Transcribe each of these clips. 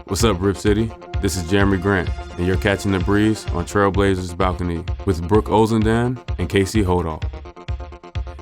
What's up, Rip City? This is Jerami Grant, and you're catching the breeze on Trailblazers Balcony with Brooke Olzendam and Kelce Holdahl.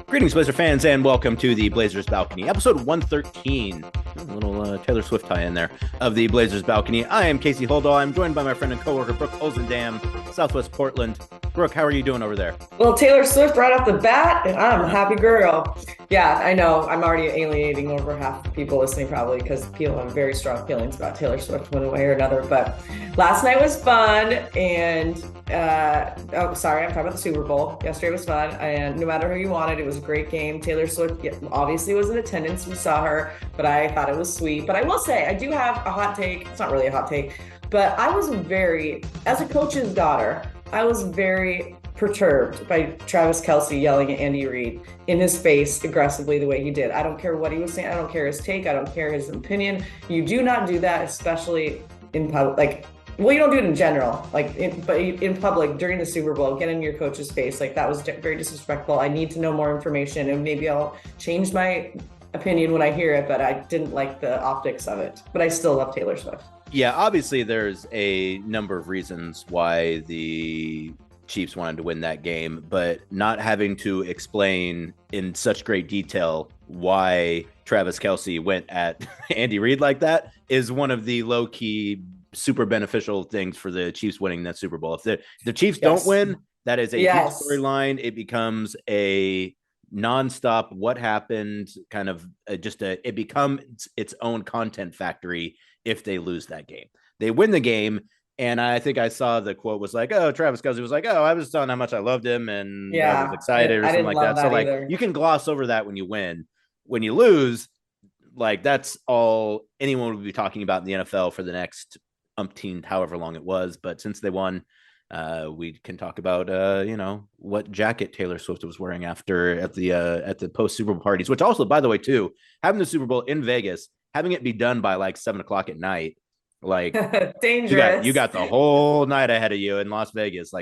Greetings, Blazer fans, and welcome to the Blazers Balcony, episode 113. A little Taylor Swift tie in there of the Blazers Balcony. I am Kelce Holdahl. I'm joined by my friend and coworker, Brooke Olzendam, Southwest Portland. Brooke, how are you doing over there? Well, Taylor Swift right off the bat, and I'm a happy girl. Yeah, I know. I'm already alienating over half the people listening probably because people have very strong feelings about Taylor Swift one way or another. But last night was fun, and I'm talking about the Super Bowl. Yesterday was fun, and no matter who you wanted, it was a great game. Taylor Swift obviously was in attendance. We saw her, but I thought it was sweet. But I will say, I do have a hot take. It's not really a hot take, but I was as a coach's daughter, I was very perturbed by Travis Kelce yelling at Andy Reid in his face aggressively the way he did. I don't care what he was saying. I don't care his take. I don't care his opinion. You do not do that, especially in public. You don't do it in general, but in public during the Super Bowl, get in your coach's face. That was very disrespectful. I need to know more information, and maybe I'll change my opinion when I hear it, but I didn't like the optics of it. But I still love Taylor Swift. Yeah, obviously there's a number of reasons why the Chiefs wanted to win that game, but not having to explain in such great detail why Travis Kelce went at Andy Reid like that is one of the low-key super beneficial things for the Chiefs winning that Super Bowl. If the Chiefs don't win, that is a huge storyline. It becomes a nonstop what happened kind of it becomes its own content factory if they lose that game. They win the game, and I think I saw the quote was like, oh, Travis Kelce was like, oh, I was telling how much I loved him and I was excited or something like that. So either. You can gloss over that when you win. When you lose, that's all anyone would be talking about in the NFL for the next umpteen however long it was. But since they won, we can talk about what jacket Taylor Swift was wearing at the post Super Bowl parties, which also, by the way, too, having the Super Bowl in Vegas, having it be done by 7:00 at night, dangerous. You got the whole night ahead of you in Las Vegas.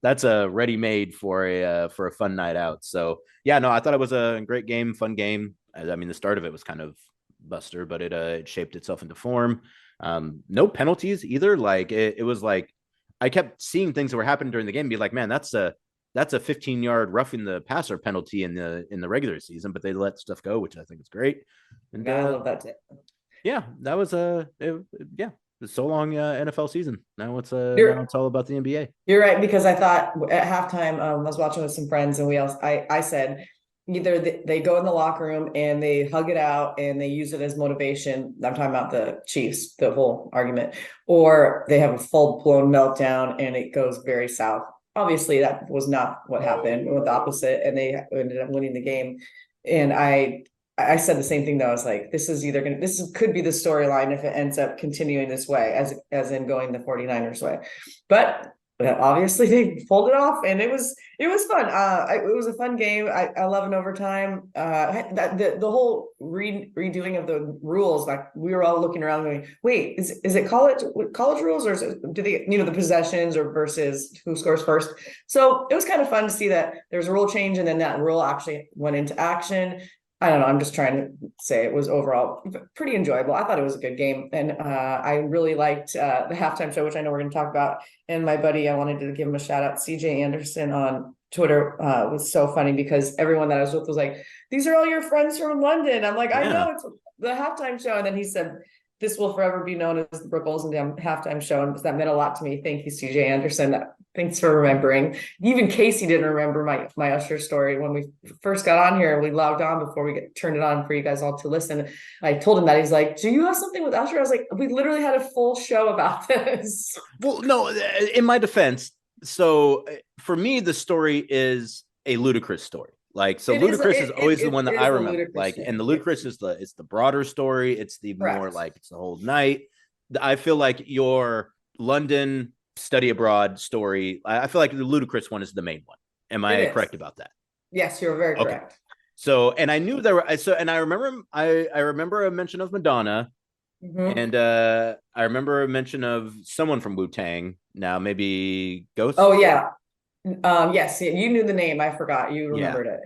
That's a ready made for a fun night out. So yeah, no, I thought it was a great game, fun game. I mean, the start of it was kind of buster, but it shaped itself into form. No penalties either. It was I kept seeing things that were happening during the game and be like, man, that's a 15-yard roughing the passer penalty in the regular season, but they let stuff go, which I think is great. And I love that too. Yeah, that was it's so long NFL season. Now it's all about the NBA. You're right, because I thought at halftime, I was watching with some friends, and I said either they go in the locker room and they hug it out and they use it as motivation. I'm talking about the Chiefs, the whole argument, or they have a full-blown meltdown and it goes very south. Obviously, that was not what happened. It was the opposite, and they ended up winning the game. And I said the same thing though. I was like, this could be the storyline if it ends up continuing this way, as in going the 49ers way. But obviously they pulled it off, and it was fun. It was a fun game. I love an overtime. The whole redoing of the rules, we were all looking around going, wait, is it college rules, or is it, do they, the possessions or versus who scores first? So it was kind of fun to see that there's a rule change, and then that rule actually went into action. I don't know. I'm just trying to say it was overall pretty enjoyable. I thought it was a good game. And I really liked the halftime show, which I know we're going to talk about. And my buddy, I wanted to give him a shout out. CJ Anderson on Twitter was so funny because everyone that I was with was like, these are all your friends from London. I'm like, I know it's the halftime show. And then he said, this will forever be known as the Brooke Olzendam halftime show. And that meant a lot to me. Thank you, CJ Anderson. Thanks for remembering. Even Kelce didn't remember my Usher story. When we first got on here, we logged on before we turned it on for you guys all to listen. I told him that. He's like, do you have something with Usher? I was like, we literally had a full show about this. Well, no, in my defense. So for me, the story is a Ludacris story. Ludacris is always the one that I remember. And the Ludacris is the broader story. It's the more it's the whole night. I feel like your London study abroad story, I feel like the Ludacris one is the main one. Am I correct about that? Yes, you're very correct. So, and I knew there were and I remember a mention of Madonna. Mm-hmm. And I remember a mention of someone from Wu-Tang. Now maybe Ghost. Oh yeah. Yes, you knew the name. I forgot. You remembered it.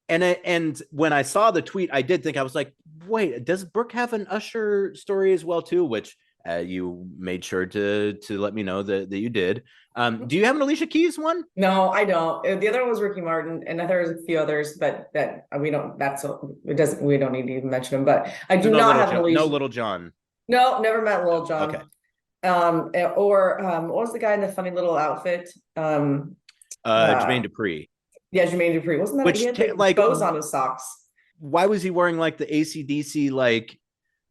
And when I saw the tweet, I did think, I was like, wait, does Brooke have an Usher story as well too? Which you made sure to let me know that you did. Do you have an Alicia Keys one? No, I don't. The other one was Ricky Martin, and there was a few others, but we don't. We don't need to even mention them. But I do not have an Alicia. No Little John. No, never met Lil Jon. Okay. What was the guy in the funny little outfit? Jermaine Dupri. Yeah, Jermaine Dupri. Wasn't that Which he had like bows on his socks? Why was he wearing like the AC/DC like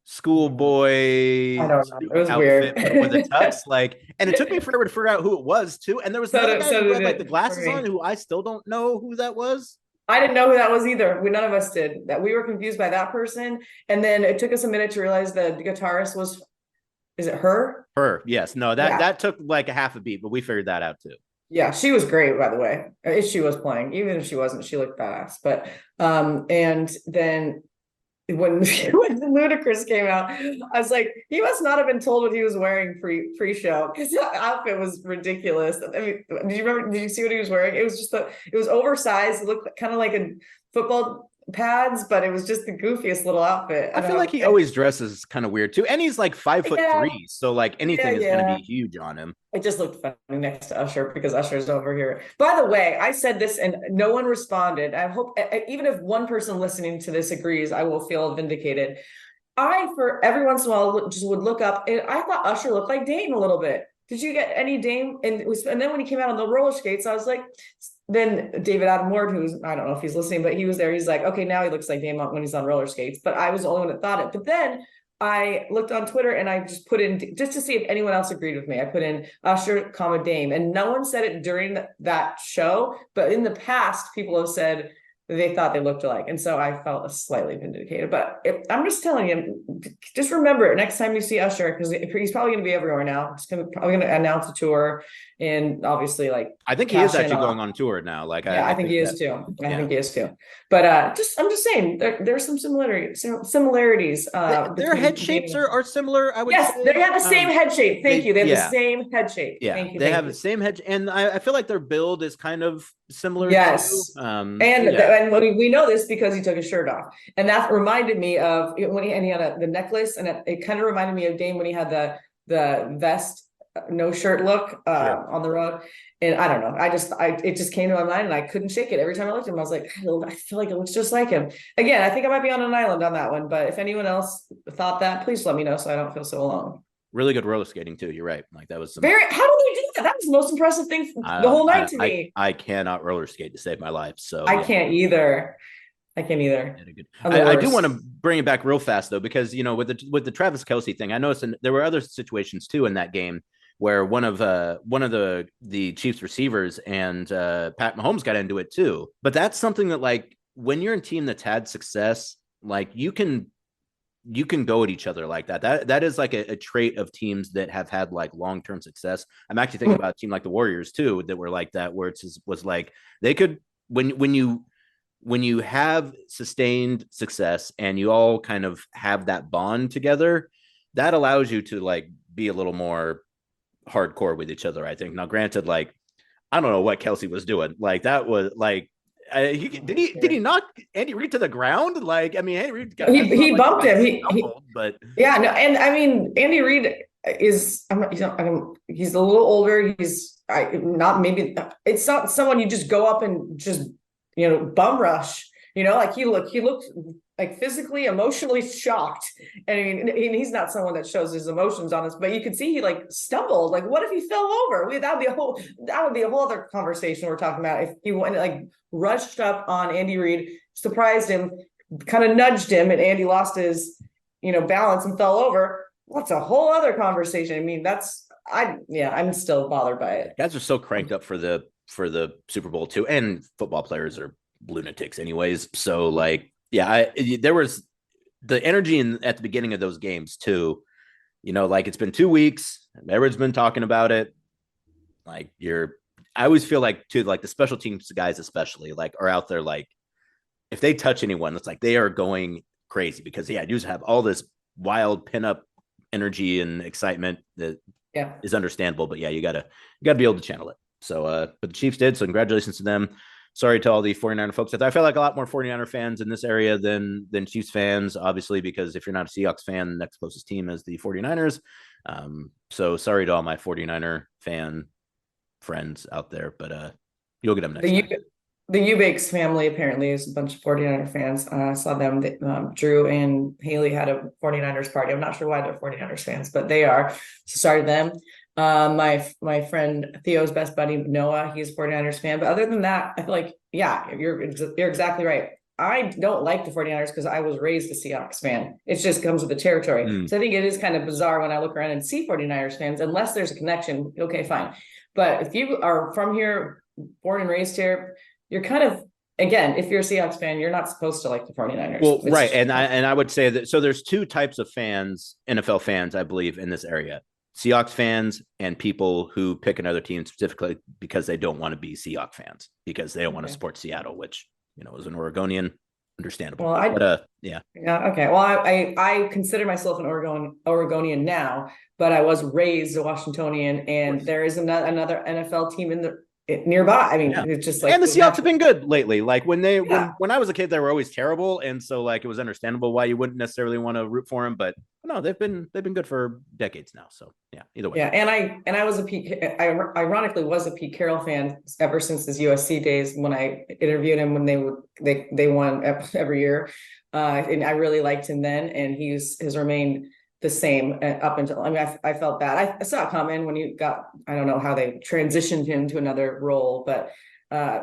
schoolboy? I don't know. It was weird with a tux, like, and it took me forever to figure out who it was too. And there was another guy who had like the glasses on, who I still don't know who that was. I didn't know who that was either. None of us did. That we were confused by that person, and then it took us a minute to realize the guitarist was. Is it her? Her, yes. No, that took like a half a beat, but we figured that out too. Yeah, she was great, by the way. If she was playing, even if she wasn't, she looked badass. But and then when Ludacris came out, I was like, he must not have been told what he was wearing pre-show, because the outfit was ridiculous. I mean, did you see what he was wearing? It was just it was oversized. It looked kind of like a football pads, but it was just the goofiest little outfit. I feel like he always dresses kind of weird too, and he's like 5'3", so like anything is going to be huge on him. It just looked funny next to Usher, because Usher's over here. By the way, I said this and no one responded. I hope even if one person listening to this agrees, I will feel vindicated. For every once in a while, just would look up, and I thought Usher looked like Dame a little bit. Did you get any Dame? And then when he came out on the roller skates, I was like, then David Adam Ward, who's, I don't know if he's listening, but he was there. He's like, okay, now he looks like Dame when he's on roller skates. But I was the only one that thought it. But then I looked on Twitter and I just put in, just to see if anyone else agreed with me, I put in Usher, Dame, and no one said it during that show. But in the past, people have said they thought they looked alike. And so I felt slightly vindicated. But I'm just telling you, just remember it next time you see Usher, because he's probably going to be everywhere now. He's probably going to announce a tour. And obviously, like, I think he is actually going on tour now. Like, I think he is too. I think he is too. But I'm just saying there's some similarities. Their head shapes are similar. I would say. They have the same head shape. Thank you. They have the same head shape. Yeah, Thank you. They have the same head, and I feel like their build is kind of similar. Yes. And we know this because he took his shirt off, and that reminded me of when he had the necklace, and it kind of reminded me of Dame when he had the vest. No shirt look on the road, and I don't know. It just came to my mind, and I couldn't shake it. Every time I looked at him, I was like, I feel like it looks just like him. Again, I think I might be on an island on that one. But if anyone else thought that, please let me know so I don't feel so alone. Really good roller skating too. You're right. Like that was How did they do that? That was the most impressive thing the whole night to me. I cannot roller skate to save my life. So I can't either. I do want to bring it back real fast though, because with the Travis Kelce thing, I noticed there were other situations too in that game where one of the Chiefs receivers and Pat Mahomes got into it too. But that's something that, like, when you're in a team that's had success, like you can go at each other like that. That is like a trait of teams that have had like long-term success. I'm actually thinking about a team like the Warriors too, that were like that, where it was like they could, when you have sustained success and you all kind of have that bond together, that allows you to like be a little more hardcore with each other, I think. Now, granted, like, I don't know what Kelce was doing. Like, that was like, did he knock Andy Reid to the ground? Like, I mean, Andy Reid he bumped him. But yeah, no, and I mean, Andy Reid is he's a little older. It's not someone you just go up and just bum rush. Like he looked like physically, emotionally shocked. And I mean, he's not someone that shows his emotions on us, but you could see he like stumbled. Like, what if he fell over? That would be a whole other conversation we're talking about. If he went like rushed up on Andy Reid, surprised him, kind of nudged him, and Andy lost his, balance and fell over. What's a whole other conversation? I mean, I'm still bothered by it. Guys are so cranked up for the Super Bowl too, and football players are lunatics anyways. So like, yeah, there was the energy at the beginning of those games too. Like, it's been 2 weeks. Everyone's been talking about it. Like, I always feel like too, like the special teams guys especially, like, are out there, like, if they touch anyone, it's like they are going crazy, because you just have all this wild pinup energy and excitement that is understandable. But yeah, you gotta be able to channel it. So, but the Chiefs did. So congratulations to them. sorry to all the 49er folks. I feel like a lot more 49er fans in this area than Chiefs fans, obviously, because if you're not a Seahawks fan, the next closest team is the 49ers. So sorry to all my 49er fan friends out there, but you'll get them next time. The Eubanks family apparently is a bunch of 49er fans. I saw them. Drew and Haley had a 49ers party. I'm not sure why they're 49ers fans, but they are. So sorry to them. My friend Theo's best buddy, Noah, he's a 49ers fan. But other than that, I feel like, yeah, you're exactly right. I don't like the 49ers because I was raised a Seahawks fan. It just comes with the territory. So I think it is kind of bizarre when I look around and see 49ers fans, unless there's a connection. Okay, fine. But if you are from here, born and raised here, you're kind of, again, if you're a Seahawks fan, you're not supposed to like the 49ers. Well, right. And I would say that, so there's two types of fans, NFL fans, I believe, in this area. Seahawks fans and people who pick another team specifically because they don't want to be Seahawks fans, because they don't want to support Seattle, which, as an Oregonian, understandable. Well, yeah. Okay. Well, I consider myself an Oregonian now, but I was raised a Washingtonian, and there is another NFL team nearby. I mean, it's just like, and the Seahawks have been good lately. Like when I was a kid, they were always terrible, and so like it was understandable why you wouldn't necessarily want to root for them. But no, they've been good for decades now. So yeah, either way. Yeah, and I was ironically was a Pete Carroll fan ever since his USC days, when I interviewed him when they won every year, and I really liked him then, and has remained the same up until, I felt bad. I saw it coming when you got, I don't know how they transitioned him to another role, but I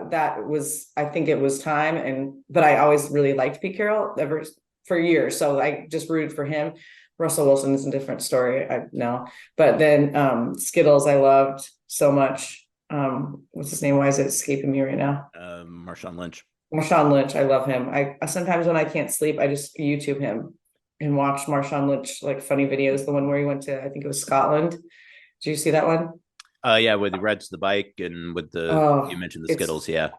think it was time. But I always really liked Pete Carroll for years. So I just rooted for him. Russell Wilson is a different story. I know, but then Skittles, I loved so much. What's his name? Why is it escaping me right now? Marshawn Lynch. I love him. I sometimes when I can't sleep, I just YouTube him and watch Marshawn Lynch, like funny videos. The one where he went to, I think it was Scotland. Did you see that one? Yeah, with the rides the bike and with you mentioned the Skittles. Yeah,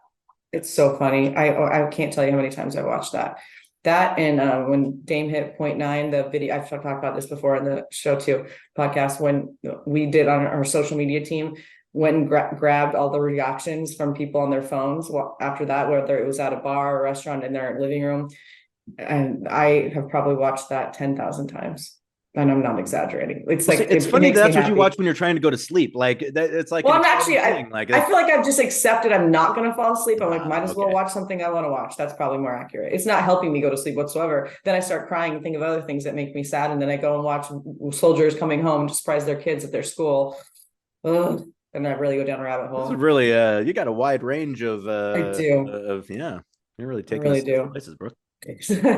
it's so funny. I can't tell you how many times I watched that. That and when Dame hit 0.9, the video, I've talked about this before in the show too, podcast, when we did on our social media team, when grabbed all the reactions from people on their phones after that, whether it was at a bar or restaurant in their living room. And I have probably watched that 10,000 times. And I'm not exaggerating. It's like, it's funny that's what you watch when you're trying to go to sleep. Like that, it's like, well, I feel like I've just accepted I'm not going to fall asleep. I'm like, might as well watch something I want to watch. That's probably more accurate. It's not helping me go to sleep whatsoever. Then I start crying and think of other things that make me sad. And then I go and watch soldiers coming home to surprise their kids at their school. And I really go down a rabbit hole. This is really, you got a wide range of, I do. You're really taking us to places, bro.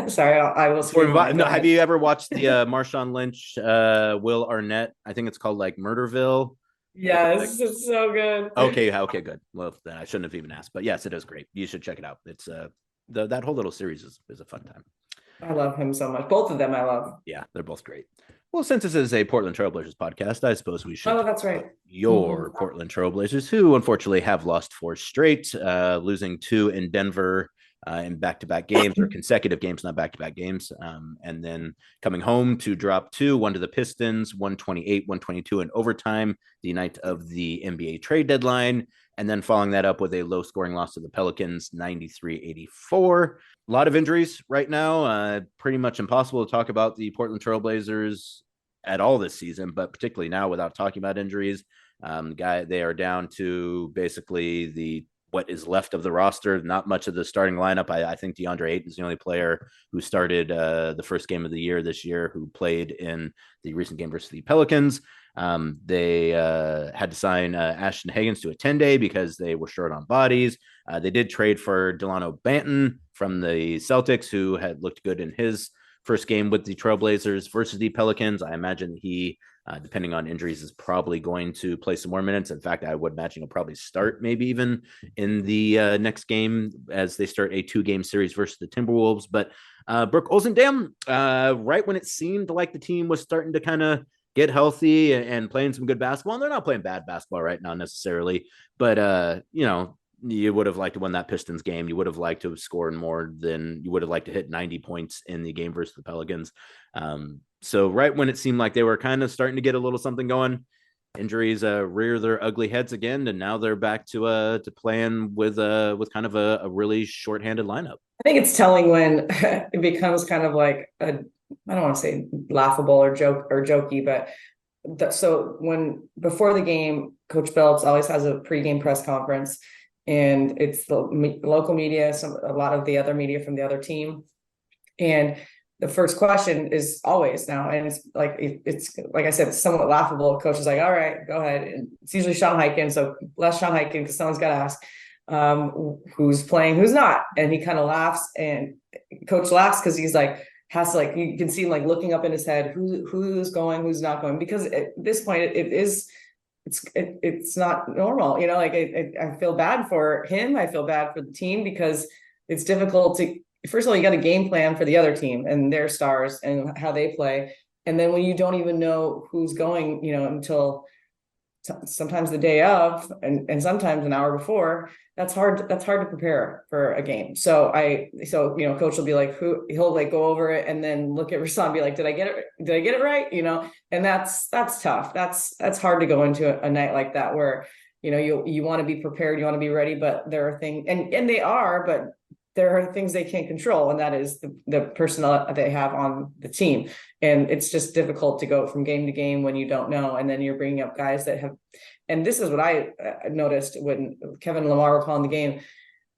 Sorry, I will. No, have you ever watched the Marshawn Lynch, Will Arnett? I think it's called like Murderville. Yes, it's so good. Okay, good. Well, then I shouldn't have even asked, but yes, it is great. You should check it out. It's that whole little series is a fun time. I love him so much. Both of them I love. Yeah, they're both great. Well, since this is a Portland Trailblazers podcast, I suppose we should. Oh, that's right. Your Portland Trailblazers, who unfortunately have lost 4 straight, losing 2 in Denver. In back-to-back games or consecutive games, not back-to-back games. And then coming home to drop 2, one to the Pistons, 128-122 in overtime, the night of the NBA trade deadline. And then following that up with a low-scoring loss to the Pelicans, 93-84. A lot of injuries right now. Pretty much impossible to talk about the Portland Trailblazers at all this season, but particularly now without talking about injuries. They are down to basically what is left of the roster, not much of the starting lineup. I think DeAndre Ayton is the only player who started the first game of the year this year, who played in the recent game versus the Pelicans. They had to sign Ashton Hagans to a 10-day because they were short on bodies. They did trade for Dalano Banton from the Celtics, who had looked good in his first game with the Trailblazers versus the Pelicans. I imagine he, depending on injuries, is probably going to play some more minutes. In fact, I would imagine he'll probably start maybe even in the next game as they start a 2-game series versus the Timberwolves. But Brooke, Olzendam, right when it seemed like the team was starting to kind of get healthy and playing some good basketball, and they're not playing bad basketball right now necessarily, but you would have liked to win that Pistons game. You would have liked to have scored more than you would have liked to hit 90 points in the game versus the Pelicans. So right when it seemed like they were kind of starting to get a little something going, injuries rear their ugly heads again, and now they're back to playing with kind of a really shorthanded lineup. I think it's telling when it becomes kind of like a, I don't want to say laughable or jokey, but so when before the game, Coach Phelps always has a pregame press conference, and it's the local media, a lot of the other media from the other team, and the first question is always now, and it's like I said, it's somewhat laughable. Coach is like, "All right, go ahead." And it's usually Sean Highkin, so less Sean Highkin because someone's got to ask who's playing, who's not, and he kind of laughs, and Coach laughs because he's like has to, like, you can see him like looking up in his head who's going, who's not going, because at this point it's not normal, like I feel bad for him, I feel bad for the team, because it's difficult to, first of all, you got a game plan for the other team and their stars and how they play, and then when you don't even know who's going, until sometimes the day of, and sometimes an hour before, that's hard to prepare for a game. So coach will be like, he'll like go over it and then look at Rasan and be like, did I get it right? And that's tough. That's hard to go into a night like that where, you want to be prepared, you want to be ready, but there are things, and they are, but there are things they can't control, and that is the personnel they have on the team. And it's just difficult to go from game to game when you don't know. And then you're bringing up guys that have, and this is what I noticed when Kevin and Lamar were calling the game.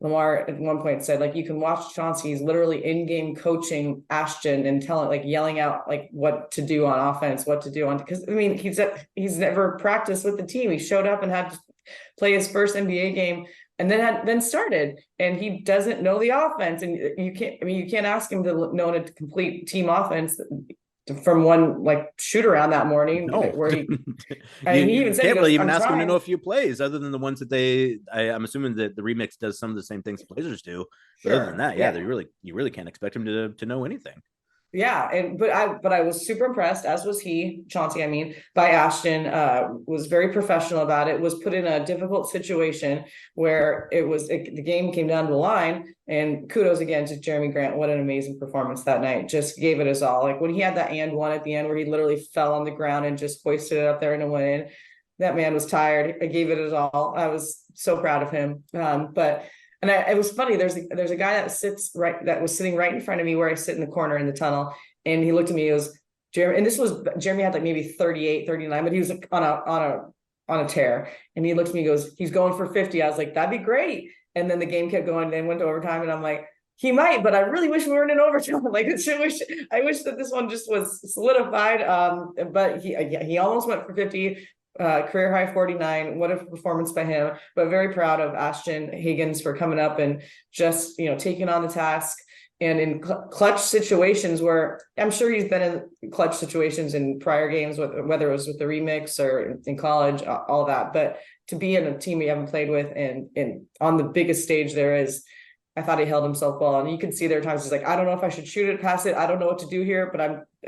Lamar at one point said, like, you can watch Chauncey, he's literally in-game coaching Ashton and yelling out like what to do on offense, what to do on, because I mean, he's never practiced with the team. He showed up and had to play his first NBA game, and then started, and he doesn't know the offense. And you can't ask him to know a complete team offense from one like shoot around that morning. No. Where he he even said, can't really even ask trying. him to know a few plays other than the ones that I'm assuming that the remix does some of the same things the Blazers do. Sure. Other than that, you really can't expect him to know anything. Yeah, but I was super impressed, as was Chauncey, by Ashton. Was very professional about it, was put in a difficult situation where the game came down to the line, and kudos again to Jerami Grant. What an amazing performance that night. Just gave it his all. Like when he had that and one at the end where he literally fell on the ground and just hoisted it up there and it went in. That man was tired. I gave it his all. I was so proud of him. It was funny. There's a guy that was sitting right in front of me where I sit in the corner in the tunnel. And he looked at me, he goes, Jeremy, and Jeremy had like maybe 38, 39, but he was like on a tear. And he looked at me, he goes, he's going for 50. I was like, that'd be great. And then the game kept going, then went to overtime. And I'm like, he might, but I really wish we weren't in overtime. Like, I wish that this one just was solidified. But he almost went for 50. Career high 49. What a performance by him, but very proud of Ashton Hagans for coming up and just taking on the task, and in clutch situations where I'm sure he's been in clutch situations in prior games, whether it was with the remix or in college, all that, but to be in a team we haven't played with and on the biggest stage there is, I thought he held himself well. And you can see there are times he's like, I don't know if I should shoot it, pass it. I don't know what to do here,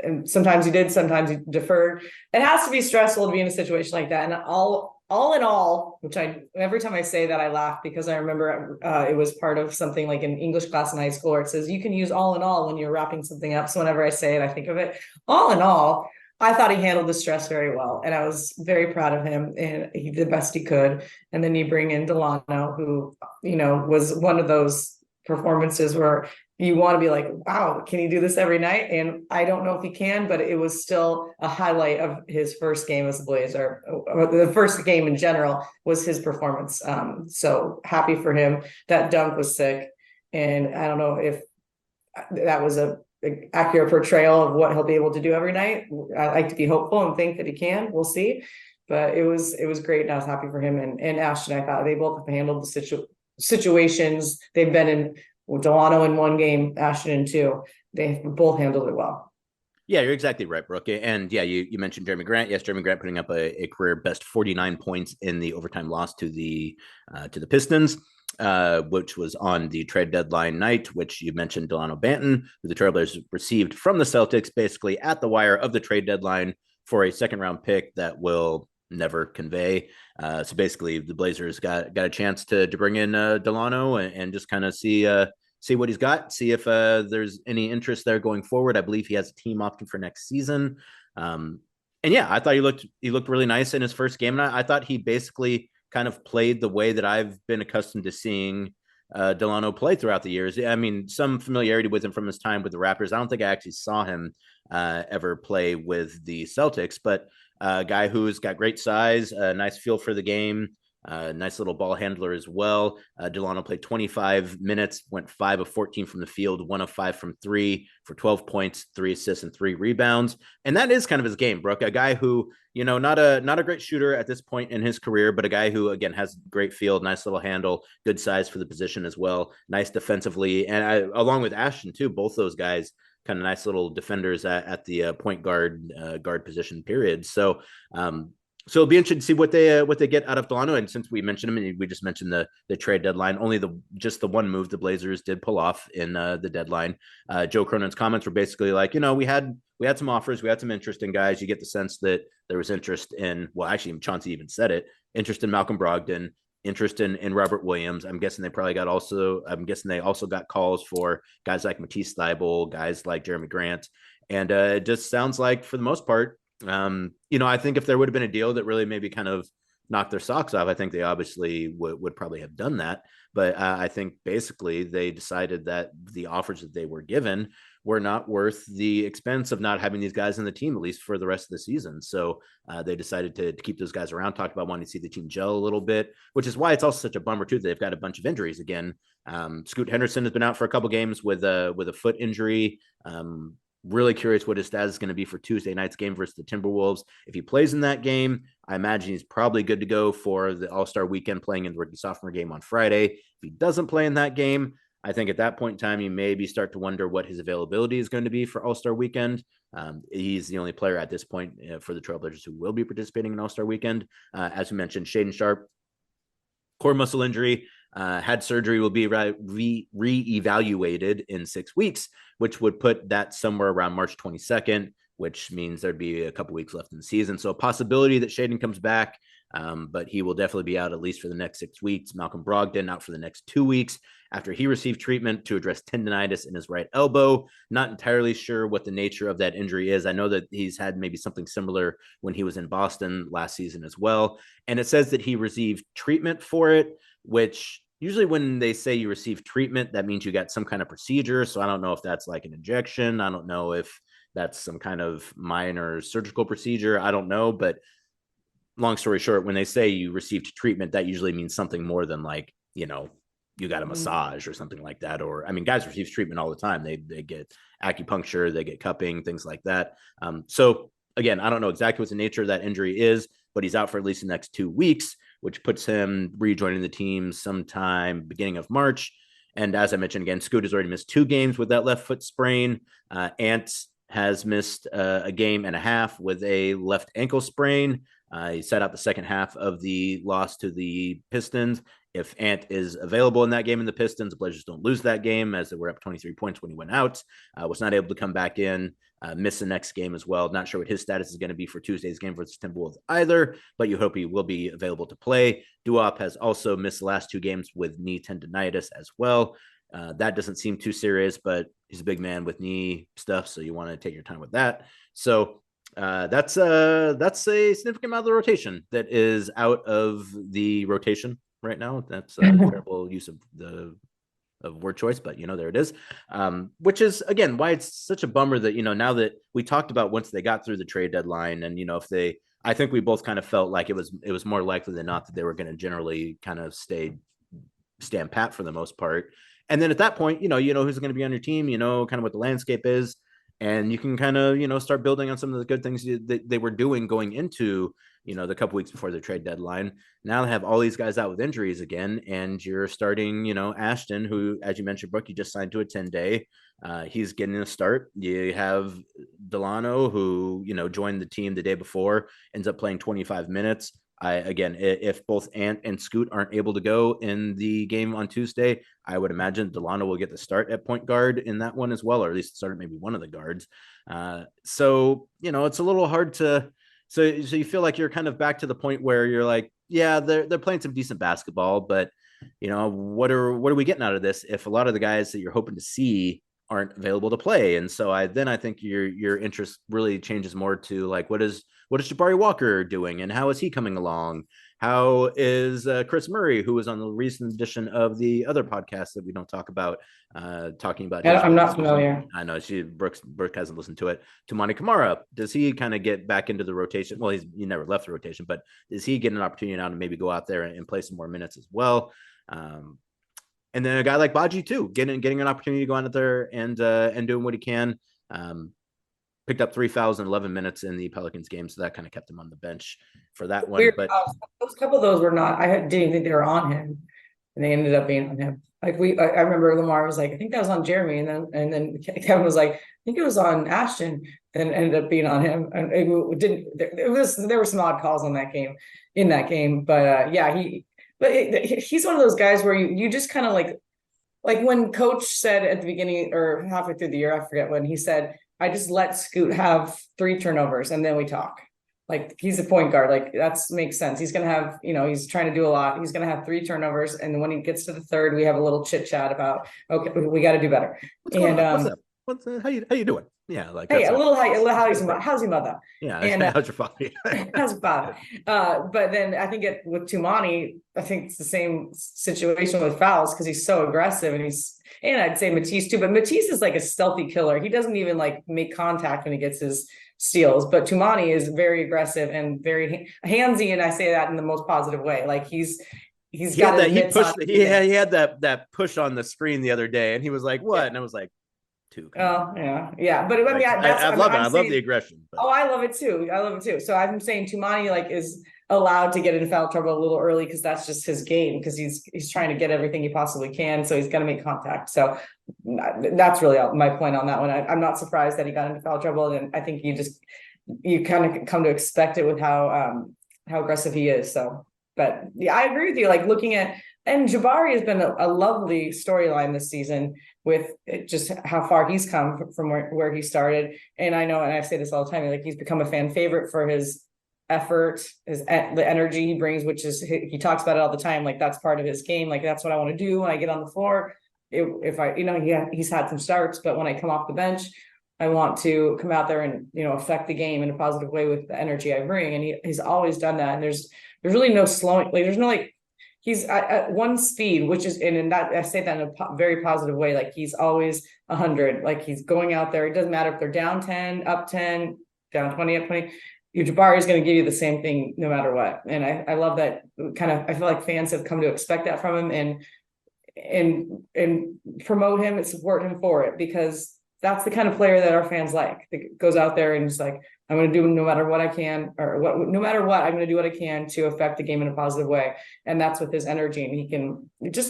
and sometimes he did, sometimes he deferred. It has to be stressful to be in a situation like that. And all in all, which every time I say that I laugh, because I remember it was part of something like an English class in high school where it says you can use all in all when you're wrapping something up. So whenever I say it, I think of it. All in all, I thought he handled the stress very well, and I was very proud of him, and he did the best he could. And then you bring in Dalano, who, was one of those performances where you want to be like, wow, can he do this every night? And I don't know if he can, but it was still a highlight of his first game as a Blazer. The first game in general was his performance. So happy for him. That dunk was sick. And I don't know if that was a accurate portrayal of what he'll be able to do every night. I like to be hopeful and think that he can. We'll see. But it was great, and I was happy for him and Ashton. I thought they both have handled the situations they've been in. Dalano in one game, Ashton in two. They both handled it well. Yeah, you're exactly right, Brooke. And yeah, you mentioned Jerami Grant. Yes, Jerami Grant putting up a career best 49 points in the overtime loss to the Pistons, which was on the trade deadline night, which you mentioned Banton, who the Trailblazers received from the Celtics basically at the wire of the trade deadline for a second round pick that will never convey. So basically the Blazers got a chance to bring in Dalano and just kind of see what he's got, see if there's any interest there going forward. I believe he has a team option for next season. And yeah, I thought he looked really nice in his first game, and I thought he basically kind of played the way that I've been accustomed to seeing Dalano play throughout the years. I mean, some familiarity with him from his time with the Raptors. I don't think I actually saw him ever play with the Celtics, but a guy who's got great size, a nice feel for the game, nice little ball handler as well. Dalano played 25 minutes, went 5 of 14 from the field, 1 of 5 from 3 for 12 points, 3 assists, and 3 rebounds. And that is kind of his game, Brooke. A guy who, not a great shooter at this point in his career, but a guy who, again, has great field, nice little handle, good size for the position as well, nice defensively. And along with Ashton, too, both those guys kind of nice little defenders at the point guard position period. So it'll be interesting to see what they get out of Dalano. And since we mentioned him, and we just mentioned the trade deadline, only just the one move the Blazers did pull off in the deadline. Joe Cronin's comments were basically like, we had some offers, we had some interest in guys. You get the sense that there was interest in, well, actually Chauncey even said it, interest in Malcolm Brogdon, interest in Robert Williams. I'm guessing they also got calls for guys like Matisse Thybulle, guys like Jerami Grant. And it just sounds like, for the most part, I think if there would have been a deal that really maybe kind of knocked their socks off, I think they obviously would probably have done that. But I think basically they decided that the offers that they were given were not worth the expense of not having these guys on the team, at least for the rest of the season. So they decided to keep those guys around, talked about wanting to see the team gel a little bit, which is why it's also such a bummer too. They've got a bunch of injuries again. Scoot Henderson has been out for a couple games with a foot injury. Really curious what his status is going to be for Tuesday night's game versus the Timberwolves. If he plays in that game, I imagine he's probably good to go for the All-Star weekend, playing in the rookie sophomore game on Friday. If he doesn't play in that game, I think at that point in time, you maybe start to wonder what his availability is going to be for All-Star weekend. He's the only player at this point for the Trailblazers who will be participating in All-Star weekend. As we mentioned, Shaedon Sharpe, core muscle injury, had surgery, will be re-evaluated in 6 weeks, which would put that somewhere around March 22nd, which means there'd be a couple weeks left in the season. So a possibility that Shaedon comes back, but he will definitely be out at least for the next 6 weeks. Malcolm Brogdon out for the next 2 weeks after he received treatment to address tendonitis in his right elbow. Not entirely sure what the nature of that injury is. I know that he's had maybe something similar when he was in Boston last season as well. And it says that he received treatment for it, which usually when they say you receive treatment, that means you got some kind of procedure. So I don't know if that's like an injection. I don't know if that's some kind of minor surgical procedure. I don't know. But long story short, when they say you received treatment, that usually means something more than like, you got a massage or something like that. Or, I mean, guys receive treatment all the time. They get acupuncture, they get cupping, things like that. So again, I don't know exactly what the nature of that injury is, but he's out for at least the next 2 weeks, which puts him rejoining the team sometime beginning of March. And as I mentioned, again, Scoot has already missed 2 games with that left foot sprain. Ant has missed a game and a half with a left ankle sprain. He sat out the second half of the loss to the Pistons. If Ant is available in that game in the Pistons, the Blazers don't lose that game, as they were up 23 points when he went out. Was not able to come back in, miss the next game as well. Not sure what his status is going to be for Tuesday's game versus Timberwolves either, but you hope he will be available to play. Duop has also missed the last 2 games with knee tendonitis as well. That doesn't seem too serious, but he's a big man with knee stuff, so you want to take your time with that. So that's a significant amount of the rotation that is out of the rotation right now. That's a terrible use of word choice, but there it is. Which is again why it's such a bummer that now that we talked about once they got through the trade deadline, and I think we both kind of felt like it was more likely than not that they were going to generally kind of stand pat for the most part. And then at that point, who's going to be on your team, kind of what the landscape is. And you can kind of, start building on some of the good things that they were doing going into, the couple weeks before the trade deadline. Now they have all these guys out with injuries again, and you're starting, Ashton, who, as you mentioned, Brooke, you just signed to a 10-day. He's getting a start. You have Dalano, who, joined the team the day before, ends up playing 25 minutes. If both Ant and Scoot aren't able to go in the game on Tuesday, I would imagine Dalano will get the start at point guard in that one as well, or at least start at maybe one of the guards. So it's a little hard to. So you feel like you're kind of back to the point where you're like, yeah, they're playing some decent basketball, but what are we getting out of this if a lot of the guys that you're hoping to see aren't available to play. And so I think your interest really changes more to like, what is Jabari Walker doing and how is he coming along? How is Chris Murray, who was on the recent edition of the other podcast that we don't talk about, talking about I'm not familiar. I know Brooke hasn't listened to it. Toumani Camara, does he kind of get back into the rotation? Well, he never left the rotation, but is he getting an opportunity now to maybe go out there and play some more minutes as well? And then a guy like Baji too, getting an opportunity to go out there and doing what he can. Picked up 3 fouls in 11 minutes in the Pelicans game, so that kind of kept him on the bench for that one. Weird. But Those couple of those were not. Didn't think they were on him, and they ended up being on him. Like I remember Lamar was like, I think that was on Jeremy, and then Kevin was like, I think it was on Ashton, and ended up being on him. And it didn't. There were some odd calls on that game, but yeah, he's one of those guys where you just kind of like when Coach said at the beginning or halfway through the year, I forget when he said, I just let Scoot have 3 turnovers and then we talk. Like he's a point guard. Like makes sense. He's going to have, he's trying to do a lot. He's going to have 3 turnovers. And when he gets to the third, we have a little chit chat about, okay, we got to do better. What's how you doing? Yeah. Like, hey, how's your mother? Yeah. And how's your father? how's your father? But then I think with Toumani, I think it's the same situation with fouls because he's so aggressive and I'd say Matisse too, but Matisse is like a stealthy killer. He doesn't even like make contact when he gets his steals, but Toumani is very aggressive and very handsy. And I say that in the most positive way. Like he had that push on the screen the other day and he was like, what? Yeah. And I was like, Oh yeah. But I mean, I love it. I love the aggression. But. Oh, I love it too. So I'm saying Toumani is allowed to get into foul trouble a little early because that's just his game because he's trying to get everything he possibly can. So he's going to make contact. So that's really my point on that one. I'm not surprised that he got into foul trouble, and I think you kind of come to expect it with how aggressive he is. So, but yeah, I agree with you. Like looking at. And Jabari has been a lovely storyline this season with just how far he's come from where he started. And I know, and I say this all the time, like he's become a fan favorite for his effort, the energy he brings, which is, he talks about it all the time. Like that's part of his game. Like that's what I want to do when I get on the floor. He's had some starts, but when I come off the bench, I want to come out there and, affect the game in a positive way with the energy I bring. And he's always done that. And there's really no slowing, like there's no he's at one speed, which is, and that I say that in a very positive way. Like he's always 100. Like he's going out there. It doesn't matter if they're down 10, up 10, down 20, up 20. Jabari is going to give you the same thing no matter what. And I love that I feel like fans have come to expect that from him and promote him and support him for it, because that's the kind of player that our fans like. That goes out there and just like, I'm going to do no matter what I can, no matter what, I'm going to do what I can to affect the game in a positive way. And that's with his energy. And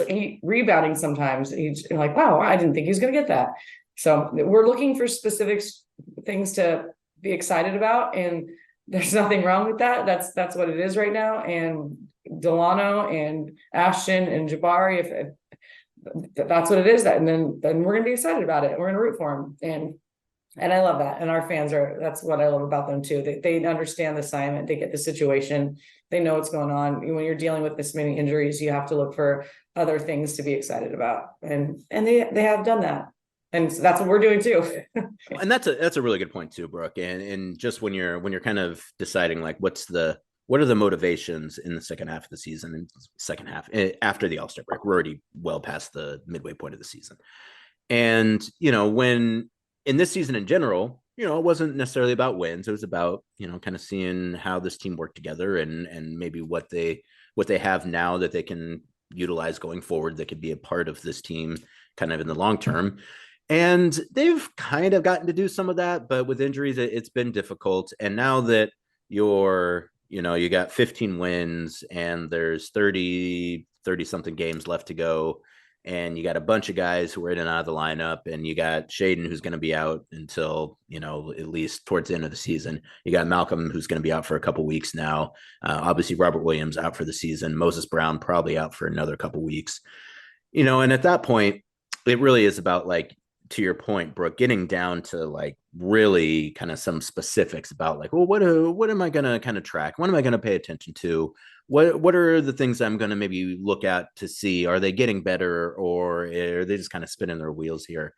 he rebounding sometimes. He's like, wow, I didn't think he was going to get that. So we're looking for specific things to be excited about. And there's nothing wrong with that. That's what it is right now. And Dalano and Ashton and Jabari, if that's what it is, and then we're going to be excited about it. We're going to root for him. And I love that. And our fans that's what I love about them too. They understand the assignment. They get the situation. They know what's going on. When you're dealing with this many injuries, you have to look for other things to be excited about. And they have done that. And that's what we're doing too. And that's a really good point too, Brooke. And just when you're kind of deciding like what are the motivations in the second half of the season and second half after the All-Star break, we're already well past the midway point of the season. And, when in this season in general, it wasn't necessarily about wins. It was about, kind of seeing how this team worked together and maybe what they have now that they can utilize going forward that could be a part of this team kind of in the long term. And they've kind of gotten to do some of that, but with injuries, it's been difficult. And now that you got 15 wins and there's 30 something games left to go. And you got a bunch of guys who are in and out of the lineup, and you got Shaden, who's going to be out until, at least towards the end of the season. You got Malcolm, who's going to be out for a couple weeks now. Obviously Robert Williams out for the season. Moses Brown probably out for another couple weeks, and at that point, it really is about, like, to your point, Brooke, getting down to like really kind of some specifics about like, well, what am I going to kind of track? What am I going to pay attention to? What are the things I'm going to maybe look at to see, are they getting better or are they just kind of spinning their wheels here?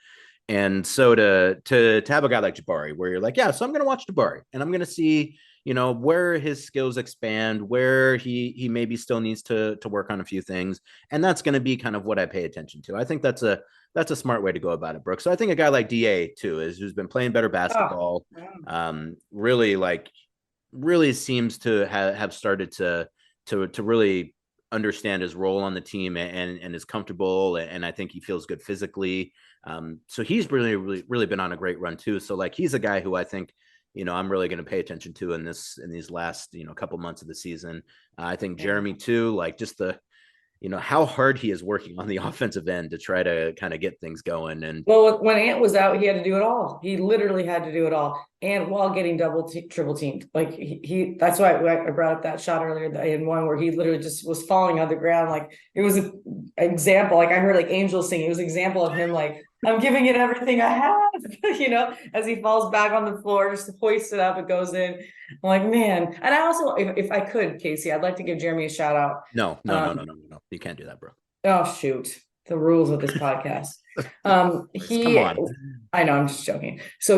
And so to have a guy like Jabari, where you're like, yeah, so I'm going to watch Jabari, and I'm going to see, where his skills expand, where he maybe still needs to work on a few things, and that's going to be kind of what I pay attention to. I think that's a smart way to go about it, Brooke. So I think a guy like Da too who's been playing better basketball, really seems to have started to really understand his role on the team and is comfortable, and I think he feels good physically. So he's really been on a great run too. So like he's a guy who I think I'm really going to pay attention to in these last couple months of the season. I think Jerami too, like just how hard he is working on the offensive end to try to kind of get things going. And well, when Ant was out, he had to do it all. He literally had to do it all, and while getting triple teamed. Like he that's why I brought up that shot earlier in one where he literally just was falling on the ground. Like it was an example. Like I heard like angels singing. It was an example of him like, I'm giving it everything I have, as he falls back on the floor, just hoists it up, it goes in. I'm like, man. And I also, if I could, Casey, I'd like to give Jerami a shout out. No. You can't do that, bro. Oh, shoot. The rules of this podcast. Come on. I know, I'm just joking. So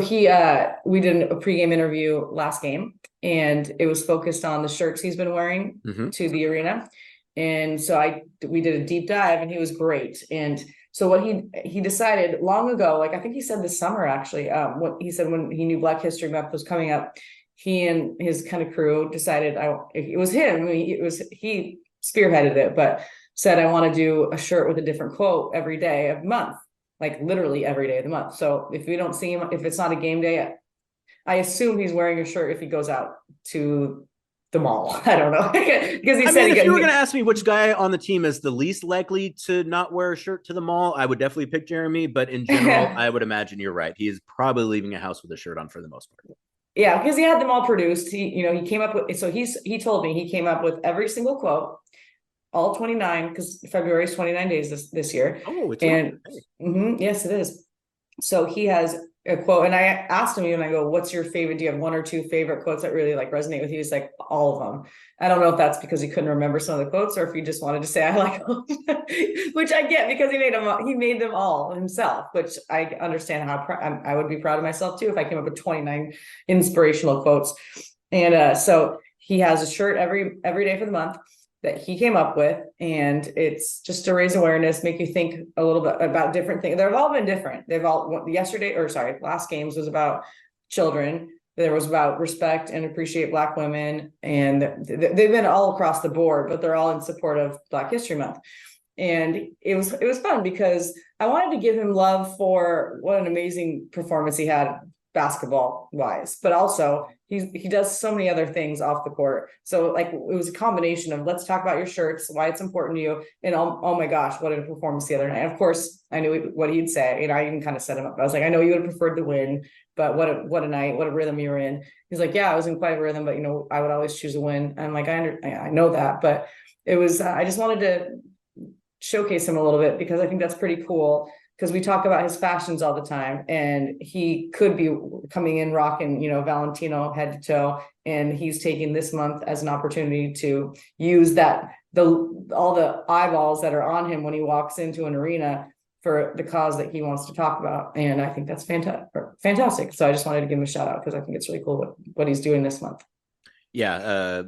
we did a pregame interview last game, and it was focused on the shirts he's been wearing to the arena. And so we did a deep dive, and he was great. And so what he decided long ago, like I think he said this summer actually, what he said when he knew Black History Month was coming up, he and his kind of crew decided it was him. I mean, he spearheaded it, but said, I want to do a shirt with a different quote every day of the month, like literally every day of the month. So if we don't see him, if it's not a game day, I assume he's wearing a shirt if he goes out to the mall. I don't know. Because if you were going to ask me which guy on the team is the least likely to not wear a shirt to the mall, I would definitely pick Jerami. But in general, I would imagine you're right. He is probably leaving a house with a shirt on for the most part. Yeah, because he had them all produced. He came up with, so he told me he came up with every single quote, all 29, because February is 29 days this year. Oh, it's yes, it is. So he has a quote, and I asked him, and I go, what's your favorite? Do you have one or two favorite quotes that really like resonate with you? He's like, all of them. I don't know if that's because he couldn't remember some of the quotes, or if he just wanted to say I like them, which I get because he made them all himself, which I understand how I would be proud of myself too if I came up with 29 inspirational quotes. And so he has a shirt every day for the month that he came up with, and it's just to raise awareness, make you think a little bit about different things. They've all been different. Last games was about children. There was about respect and appreciate Black women, and they've been all across the board, but they're all in support of Black History Month. And it was fun because I wanted to give him love for what an amazing performance he had basketball wise, but also he does so many other things off the court. So like it was a combination of let's talk about your shirts, why it's important to you, and oh my gosh, what a performance the other night. Of course, I knew what he'd say. I even kind of set him up. I was like, I know you would have preferred the win, but what a night, what a rhythm you were in. He's like, yeah, I was in quite a rhythm, but I would always choose a win. I'm like, I know that, but it was I just wanted to showcase him a little bit because I think that's pretty cool. Because we talk about his fashions all the time, and he could be coming in rocking, Valentino head to toe, and he's taking this month as an opportunity to use all the eyeballs that are on him when he walks into an arena for the cause that he wants to talk about, and I think that's fantastic. So I just wanted to give him a shout out because I think it's really cool what he's doing this month. Yeah,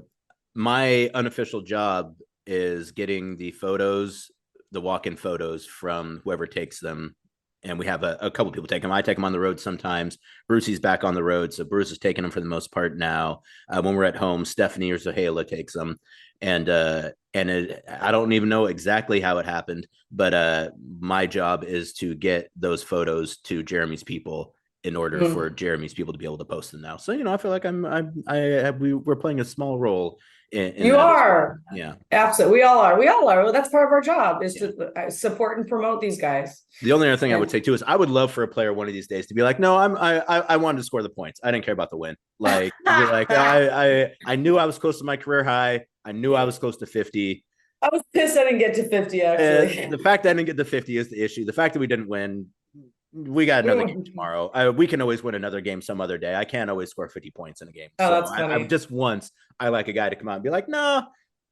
my unofficial job is getting the photos, the walk-in photos from whoever takes them, and we have a couple people take them. I take them on the road sometimes. Brucey's back on the road, so Bruce is taking them for the most part now. When we're at home, Stephanie or Zohela takes them, and I don't even know exactly how it happened, but my job is to get those photos to Jerami's people in order for Jerami's people to be able to post them now. So I feel like we're playing a small role. You are. Well. Yeah, absolutely. We all are. Well, that's part of our job is to support and promote these guys. The only other thing I would say too is I would love for a player one of these days to be like, no, I wanted to score the points. I didn't care about the win. Like, I knew I was close to my career high. I knew I was close to 50. I was pissed I didn't get to 50. Actually, the fact that I didn't get to 50 is the issue. The fact that we didn't win. We got another game tomorrow. We can always win another game some other day. I can't always score 50 points in a game. Oh, so that's funny. Just once, I like a guy to come out and be like, no,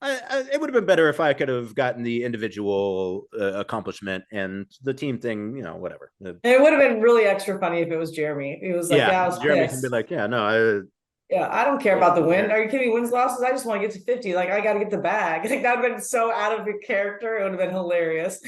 it would have been better if I could have gotten the individual accomplishment and the team thing, whatever. It would have been really extra funny if it was Jeremy. He was like, yeah, I was Jeremy pissed. can be like, yeah, no, Yeah, I don't care about the win. Are you kidding me? Wins, losses. I just want to get to 50. Like, I got to get the bag. I think that would have been so out of the character. It would have been hilarious.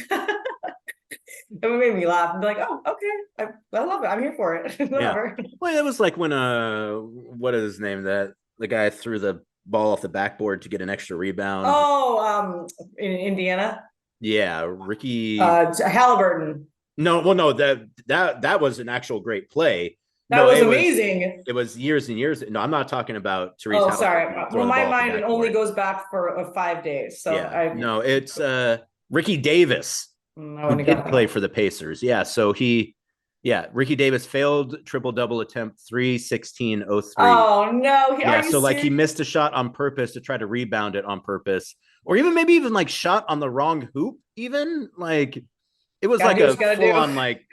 It made me laugh and be like, oh, okay. I love it. I'm here for it. Whatever. Yeah. Well, it was like when, what is his name? That the guy threw the ball off the backboard to get an extra rebound. Oh, in Indiana. Yeah. Ricky. Halliburton. No, well, no, that was an actual great play. That was amazing. It was years and years. No, I'm not talking about Therese. Oh, sorry. Well, my mind it only goes back for 5 days. So yeah. No, it's Ricky Davis who did play for the Pacers. Yeah, so Ricky Davis failed triple-double attempt 3-16-03. Oh no! Yeah, so like he missed a shot on purpose to try to rebound it on purpose, or maybe even like shot on the wrong hoop. Even like it was like a full-on like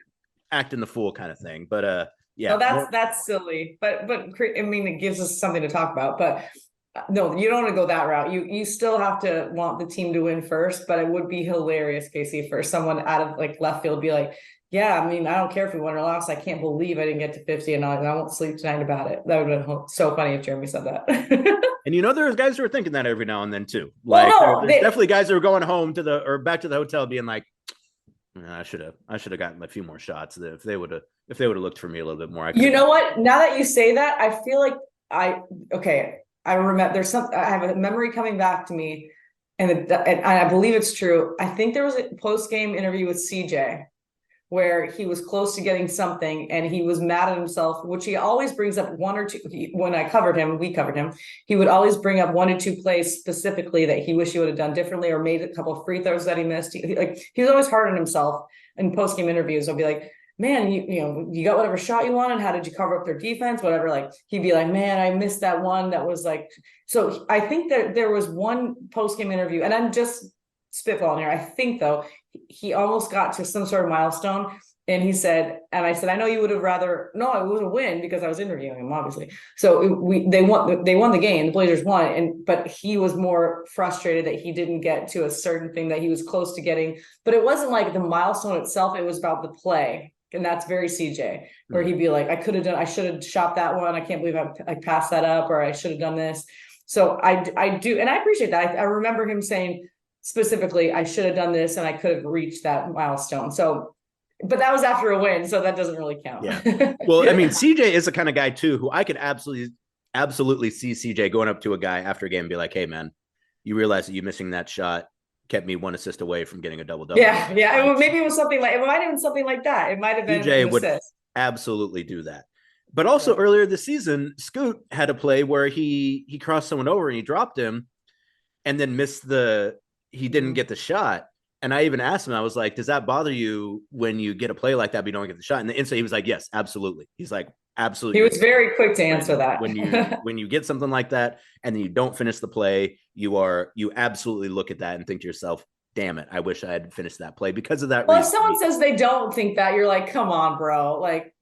acting the fool kind of thing. But yeah, no, that's silly. But I mean, it gives us something to talk about. But no, you don't want to go that route. You still have to want the team to win first. But it would be hilarious, Casey, for someone out of like left field be like, yeah, I mean, I don't care if we won or lost. I can't believe I didn't get to 50 and I won't sleep tonight about it. That would have been so funny if Jeremy said that. And there's guys who are thinking that every now and then too. Like there's definitely guys who are going home back to the hotel being like, I should have gotten a few more shots if they would have looked for me a little bit more. You know what? Now that you say that, I feel like I remember I have a memory coming back to me and I believe it's true. I think there was a post-game interview with CJ where he was close to getting something and he was mad at himself, which he always brings up one or two. When we covered him, he would always bring up 1 or 2 plays specifically that he wished he would have done differently or made a couple of free throws that he missed. He was always hard on himself in post-game interviews. I'll be like, man, you got whatever shot you wanted. How did you cover up their defense? Whatever. Like he'd be like, man, I missed that one. That was like, so I think that there was one post-game interview and I'm just spitballing here. I think though, he almost got to some sort of milestone and he said, and I said, I know you would have rather, no, it was a win because I was interviewing him, obviously. So they won the game, the Blazers won. But he was more frustrated that he didn't get to a certain thing that he was close to getting, but it wasn't like the milestone itself. It was about the play. And that's very CJ, where he'd be like, I should have shot that one. I can't believe I passed that up, or I should have done this. So I do. And I appreciate that. I remember him saying, specifically, I should have done this and I could have reached that milestone. So, but that was after a win, so that doesn't really count. Yeah. Well, I mean, CJ is the kind of guy too who I could absolutely see CJ going up to a guy after a game and be like, "Hey, man, you realize that you missing that shot kept me 1 assist away from getting a double-double." Yeah. Maybe it was something like it might have been something like that. It might have been CJ would absolutely do that. But also earlier this season, Scoot had a play where he crossed someone over and he dropped him, and then he didn't get the shot. And I even asked him, I was like, does that bother you when you get a play like that, but you don't get the shot? And the instant he was like, yes, absolutely. He's like, absolutely. He was very quick to answer that. When you get something like that and then you don't finish the play, you absolutely look at that and think to yourself, damn it, I wish I had finished that play because of that. Well, if someone says they don't think that, you're like, come on, bro. Like,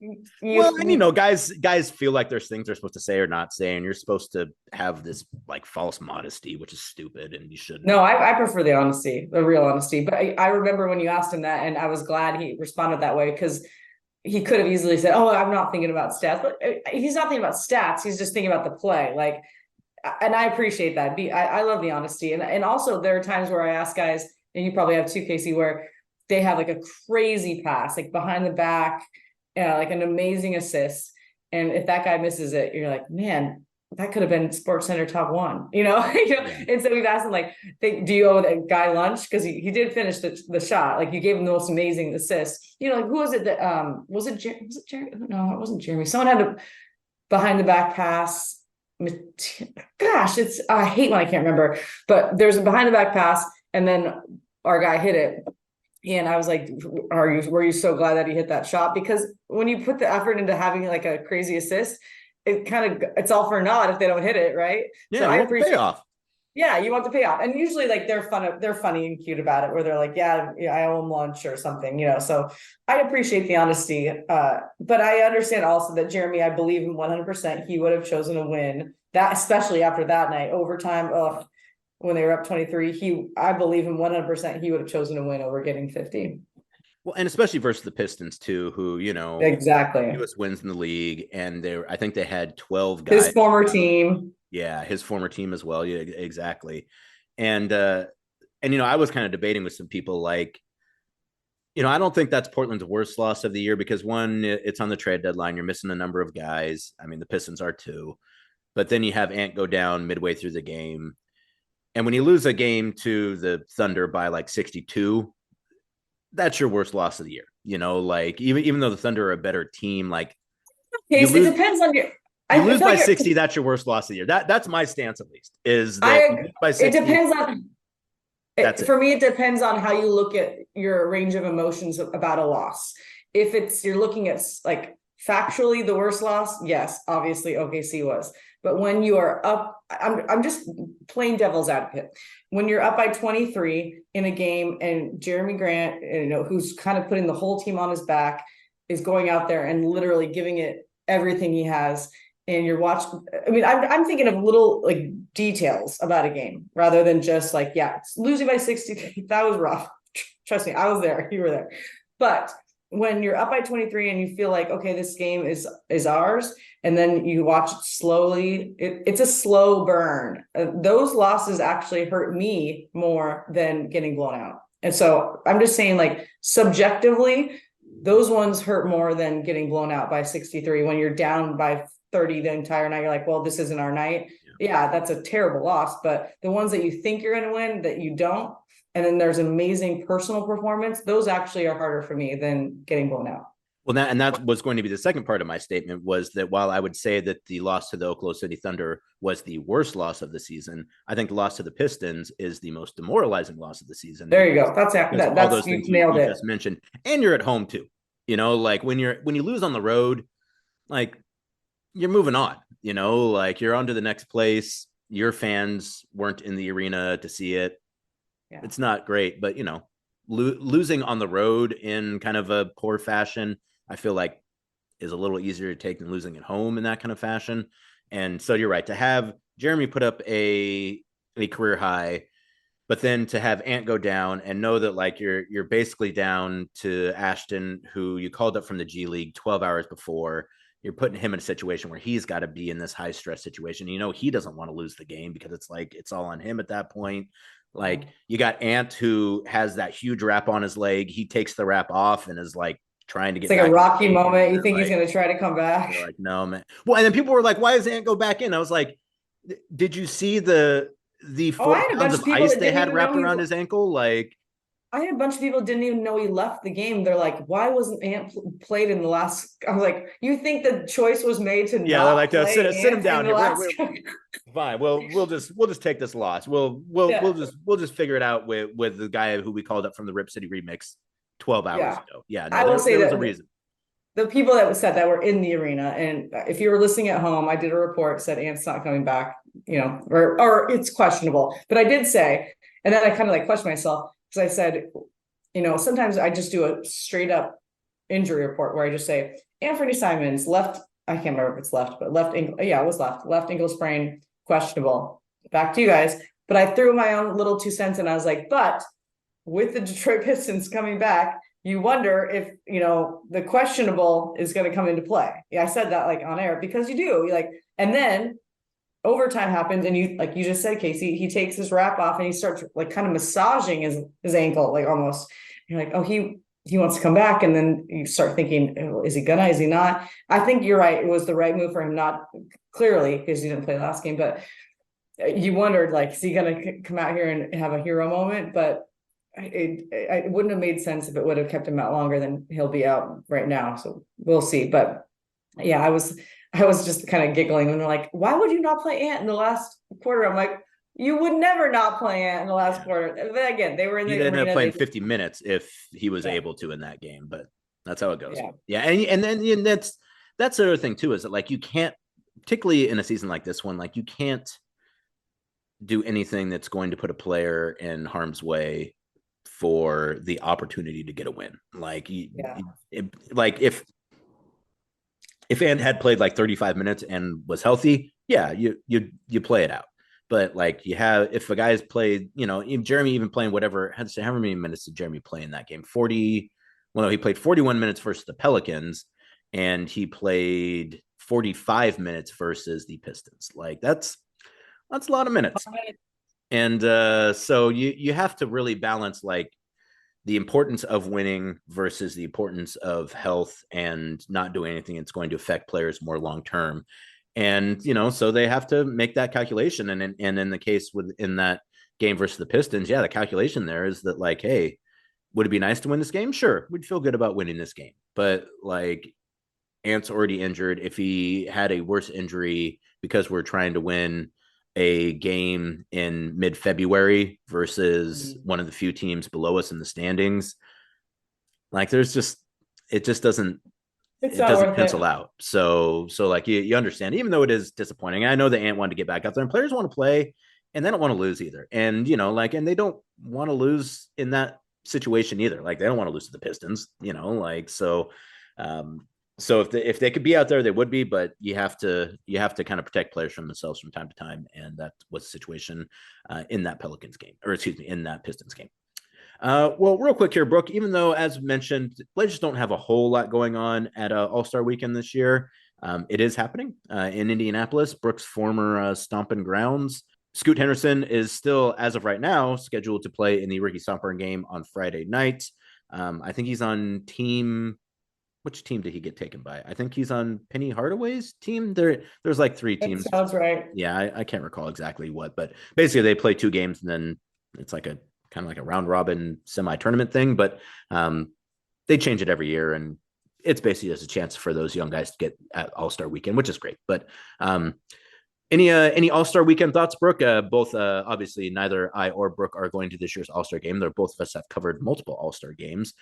guys feel like there's things they're supposed to say or not say, and you're supposed to have this like false modesty, which is stupid, and you shouldn't. No, I prefer the honesty, the real honesty. But I remember when you asked him that, and I was glad he responded that way because he could have easily said, "Oh, I'm not thinking about stats," but he's not thinking about stats. He's just thinking about the play. Like, and I appreciate that. I love the honesty, and also there are times where I ask guys. And you probably have too, Casey, where they have like a crazy pass, like behind the back, like an amazing assist. And if that guy misses it, you're like, man, that could have been Sports Center top 1, Yeah. And so we've asked him like, do you owe that guy lunch? Because he did finish the shot. Like you gave him the most amazing assist. Like who was it that was it Jeremy? No, it wasn't Jeremy. Someone had a behind the back pass. Gosh, I hate when I can't remember. But there's a behind the back pass. And then our guy hit it. And I was like, were you so glad that he hit that shot? Because when you put the effort into having like a crazy assist, it's all for naught if they don't hit it, right? Yeah, so I appreciate payoff. Yeah, you want the payoff. And usually like they're funny and cute about it, where they're like, yeah, I owe them lunch or something, So I appreciate the honesty. But I understand also that Jeremy, I believe in 100%, he would have chosen a win, that especially after that night, overtime. when they were up 23, I believe him 100%, he would have chosen to win over getting 50. Well, and especially versus the Pistons too, who, Exactly. fewest wins in the league, and I think they had 12 His guys. former team. Yeah, his former team as well. Yeah, exactly. And I was kind of debating with some people like, I don't think that's Portland's worst loss of the year because one, it's on the trade deadline. You're missing a number of guys. I mean, the Pistons are too. But then you have Ant go down midway through the game. And when you lose a game to the Thunder by like 62, that's your worst loss of the year. Like even though the Thunder are a better team, like Okay, it depends on your. You lose by 60, that's your worst loss of the year. That's my stance, at least, is that you lose by 60. It depends on. For me, it depends on how you look at your range of emotions about a loss. If you're looking at like factually the worst loss, yes, obviously OKC was. But when you are up, I'm just plain devil's advocate. When you're up by 23 in a game and Jerami Grant, who's kind of putting the whole team on his back, is going out there and literally giving it everything he has. And you're watching, I mean, I'm thinking of little like details about a game rather than just like, losing by 60, that was rough. Trust me, I was there, you were there. But when you're up by 23 and you feel like, okay, this game is ours, and then you watch it slowly, it's a slow burn. Those losses actually hurt me more than getting blown out. And so I'm just saying, like, subjectively, those ones hurt more than getting blown out by 63 when you're down by 30 the entire night. You're like, well, this isn't our night. Yeah, that's a terrible loss. But the ones that you think you're going to win that you don't, and then there's amazing personal performance, those actually are harder for me than getting blown out. Well, that was going to be the second part of my statement, was that while I would say that the loss to the Oklahoma City Thunder was the worst loss of the season, I think the loss to the Pistons is the most demoralizing loss of the season. There you go. That's all those you things nailed you it. just mentioned, and you're at home too. Like when you lose on the road, like you're moving on. Like you're on to the next place. Your fans weren't in the arena to see it. Yeah. It's not great, but losing on the road in kind of a poor fashion, I feel like is a little easier to take than losing at home in that kind of fashion. And so you're right, to have Jerami put up a career high, but then to have Ant go down and know that like you're basically down to Ashton, who you called up from the G League 12 hours before. You're putting him in a situation where he's got to be in this high stress situation. He doesn't want to lose the game because it's like it's all on him at that point. Like you got Ant, who has that huge wrap on his leg. He takes the wrap off and is like trying to get. It's like a rocky moment. You think he's going to try to come back? Like, no, man. Well, and then people were like, "Why does Ant go back in?" I was like, "Did you see the 4 pounds of ice they had wrapped around his ankle?" Like, I had a bunch of people who didn't even know he left the game. They're like, "Why wasn't Ant played in the last?" I was like, "You think the choice was made to not like to play sit him down here? Fine. We'll just take this loss. We'll just figure it out with the guy who we called up from the Rip City remix 12 hours ago. Yeah, no, I will say there's a reason. The people that said that were in the arena, and if you were listening at home, I did a report said Ant's not coming back, or it's questionable. But I did say, and then I kind of like questioned myself. Because I said, sometimes I just do a straight up injury report where I just say, Anthony Simons left, I can't remember if it's left, but left ankle, it was left ankle sprain, questionable. Back to you guys. But I threw my own little 2 cents and I was like, but with the Detroit Pistons coming back, you wonder if, the questionable is going to come into play. Yeah, I said that like on air because you do. And then overtime happens, and you just said, Casey, he takes his wrap off and he starts like kind of massaging his ankle, like almost. You're like, oh, he wants to come back, and then you start thinking, oh, is he gonna? Is he not? I think you're right. It was the right move for him, not clearly because he didn't play the last game, but you wondered like, is he gonna come out here and have a hero moment? But it wouldn't have made sense if it would have kept him out longer than he'll be out right now. So we'll see. But yeah, I was just kind of giggling when they're like, why would you not play Ant in the last quarter? I'm like, you would never not play Ant in the last quarter. But again, they were in the arena. He ended up playing 50 minutes if he was able to in that game, but that's how it goes. Yeah. And then that's the other thing too, is that like you can't, particularly in a season like this one, like you can't do anything that's going to put a player in harm's way for the opportunity to get a win. Like, if Ant had played like 35 minutes and was healthy, yeah, you play it out. But like you have, if a guy's played, Jerami even playing whatever, however many minutes did Jerami play in that game? 40. Well, no, he played 41 minutes versus the Pelicans, and he played 45 minutes versus the Pistons. Like that's a lot of minutes. And so you have to really balance like the importance of winning versus the importance of health and not doing anything that's going to affect players more long term. And so they have to make that calculation. And in the case in that game versus the Pistons, the calculation there is that like, hey, would it be nice to win this game? Sure, we'd feel good about winning this game. But like, Ant's already injured. If he had a worse injury because we're trying to win a game in mid-February versus one of the few teams below us in the standings, like it just doesn't pencil out. So like you understand, even though it is disappointing. I know the Ant wanted to get back out there, and players want to play, and they don't want to lose either. And and they don't want to lose in that situation either. Like they don't want to lose to the Pistons. So if they could be out there, they would be, but you have to kind of protect players from themselves from time to time, and that was the situation in that in that Pistons game. Well, real quick here, Brooke. Even though, as mentioned, Blazers don't have a whole lot going on at All-Star Weekend this year, it is happening in Indianapolis, Brooke's former stomping grounds. Scoot Henderson is still, as of right now, scheduled to play in the Ricky Stomper game on Friday night. I think he's on team. Which team did he get taken by? I think he's on Penny Hardaway's team. There's like 3 teams. That sounds right. Yeah, I can't recall exactly what, but basically they play 2 games and then it's like a kind of like a round robin semi-tournament thing. But they change it every year, and it's basically just a chance for those young guys to get at All-Star Weekend, which is great. But any All-Sar Weekend thoughts, Brooke? Both obviously neither I or Brooke are going to this year's All-Star game. They're both of us have covered multiple All-Star games.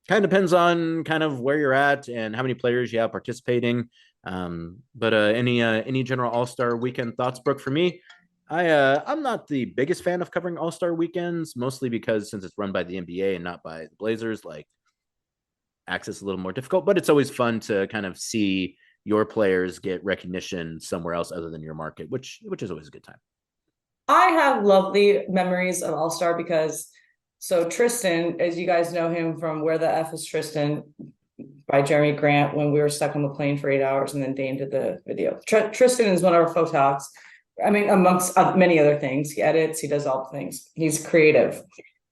Kind of depends on kind of where you're at and how many players you have participating. But any general All-Star Weekend thoughts, Brooke? For me, I'm not the biggest fan of covering All-Star weekends, mostly because since it's run by the NBA and not by the Blazers, like access is a little more difficult. But it's always fun to kind of see your players get recognition somewhere else other than your market, which is always a good time. I have lovely memories of All-Star because. So Tristan, as you guys know him from Where the F is Tristan by Jerami Grant, when we were stuck on the plane for 8 hours and then Dane did the video. Tristan is one of our photogs. I mean, amongst many other things. He edits, he does all the things. He's creative.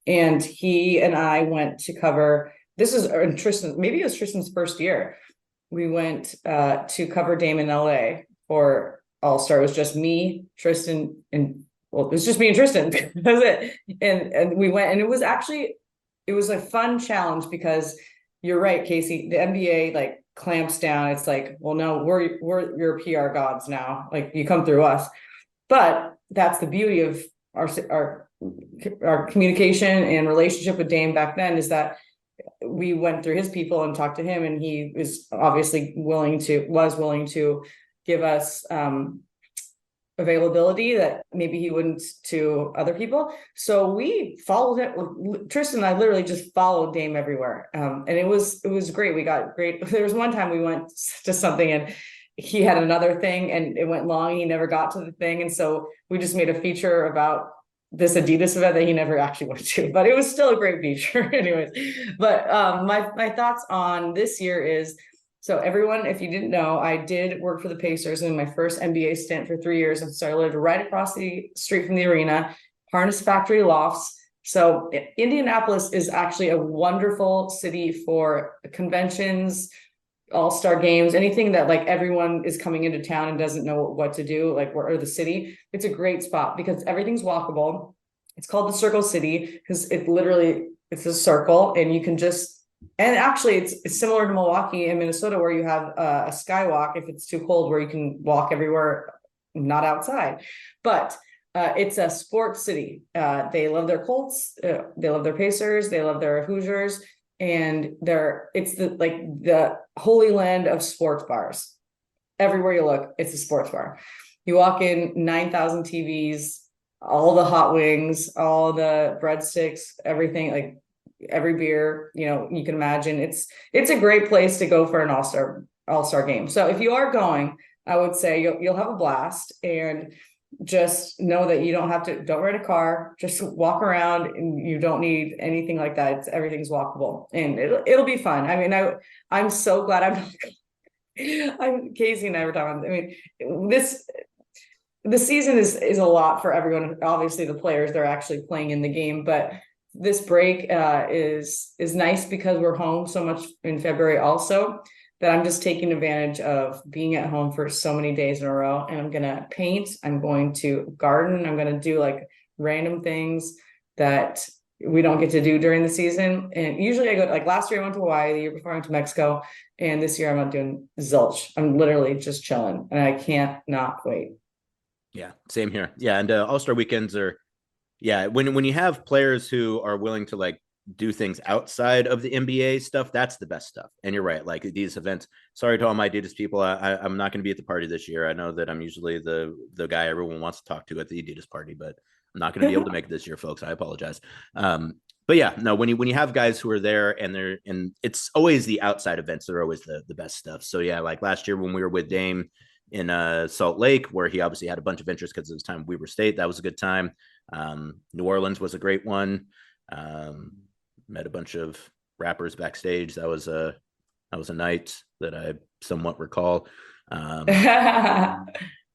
And he and I went to cover, maybe it was Tristan's first year. We went to cover Dame in LA for All-Star. It was just me, Tristan, and it was just me and Tristan. That was it. And we went, and it was a fun challenge because you're right, Casey. The NBA like clamps down. It's like, well, no, we're your PR gods now. Like you come through us. But that's the beauty of our communication and relationship with Dame back then, is that we went through his people and talked to him, and he was obviously willing to give us availability that maybe he wouldn't to other people. So we followed it. Tristan and I literally just followed Dame everywhere. And it was great. We got great. There was one time we went to something and he had another thing and it went long. He never got to the thing. And so we just made a feature about this Adidas event that he never actually went to, but it was still a great feature anyways. But my thoughts on this year is, so everyone, if you didn't know, I did work for the Pacers in my first NBA stint for 3 years. And so I lived right across the street from the arena, Harness Factory Lofts. So Indianapolis is actually a wonderful city for conventions, All-Star games, anything that like everyone is coming into town and doesn't know what to do, like or the city. It's a great spot because everything's walkable. It's called the Circle City because it's a circle, and you can and actually it's similar to Milwaukee and Minnesota, where you have a skywalk if it's too cold, where you can walk everywhere, not outside. But it's a sports city. They love their Colts, they love their Pacers, they love their Hoosiers, and it's the holy land of sports bars. Everywhere you look, it's a sports bar. You walk in, 9,000 TVs, all the hot wings, all the breadsticks, everything, like every beer, you can imagine. It's a great place to go for an all-star game. So if you are going, I would say you'll have a blast. And just know that you don't rent a car, just walk around, and you don't need anything like that. Everything's walkable, and it'll be fun. I mean, I'm so glad I'm Casey and I were talking. I mean, the season is a lot for everyone. Obviously, the players, they're actually playing in the game, but this break is nice because we're home so much in February also, that I'm just taking advantage of being at home for so many days in a row. And I'm gonna paint, I'm going to garden, I'm gonna do like random things that we don't get to do during the season. And usually I go, like last year I went to Hawaii, the year before I went to Mexico, and this year I'm not doing zilch. I'm literally just chilling, and I can't not wait. Yeah, same here. Yeah, and All-Star weekends are, yeah, when you have players who are willing to like do things outside of the NBA stuff, that's the best stuff. And you're right, like these events. Sorry to all my Adidas people, I'm not going to be at the party this year. I know that I'm usually the guy everyone wants to talk to at the Adidas party, but I'm not going to be able to make it this year, folks. I apologize. But yeah, no, when you have guys who are there and it's always the outside events that are always the best stuff. So yeah, like last year when we were with Dame in Salt Lake, where he obviously had a bunch of interest because it was time Weber State. That was a good time. New Orleans was a great one. Met a bunch of rappers backstage. That was a night that I somewhat recall. But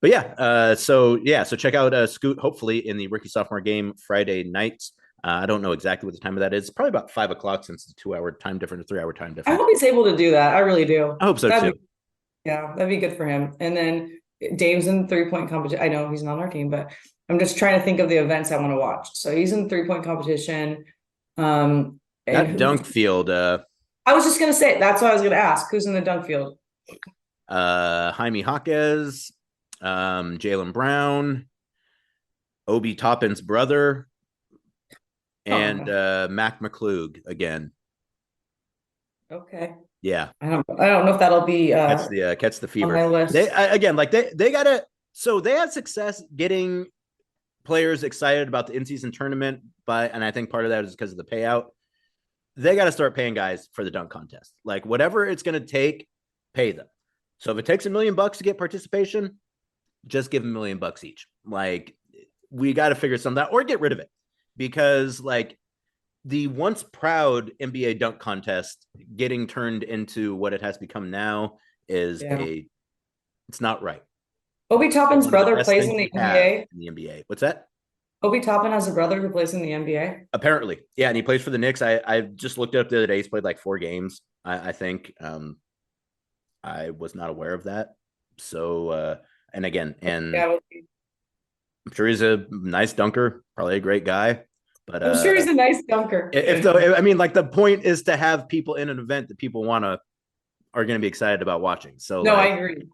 yeah, so check out Scoot hopefully in the rookie sophomore game Friday nights. I don't know exactly what the time of that is. It's probably about 5 o'clock since it's a 2-hour time difference, a 3-hour time difference. I hope he's able to do that. I really do. I hope so too. Yeah, that'd be good for him. And then Dame's in 3-point competition. I know he's not on our team, but I'm just trying to think of the events I want to watch. So he's in 3-point competition. That dunk field. I was just gonna say, that's what I was gonna ask. Who's in the dunk field? Jaime Jaquez, Jaylen Brown, Obi Toppin's brother, and Mac McClug again. Okay. Yeah. I don't know if that'll be catch the fever. On my list. They gotta, so they had success getting players excited about the in-season tournament, and I think part of that is because of the payout. They got to start paying guys for the dunk contest. Like whatever it's going to take, pay them. So if it takes $1 million to get participation, just give them $1 million each. Like we got to figure something out or get rid of it, because like the once proud NBA dunk contest getting turned into what it has become now is it's not right. Obi Toppin's brother plays in the NBA. In the NBA. What's that? Obi Toppin has a brother who plays in the NBA. Apparently. Yeah. And he plays for the Knicks. I just looked it up the other day. He's played like 4 games. I think, I was not aware of that. So, and again, I'm sure he's a nice dunker, probably a great guy, but I'm sure he's a nice dunker. I mean, like the point is to have people in an event that people are going to be excited about watching. So no, I agree.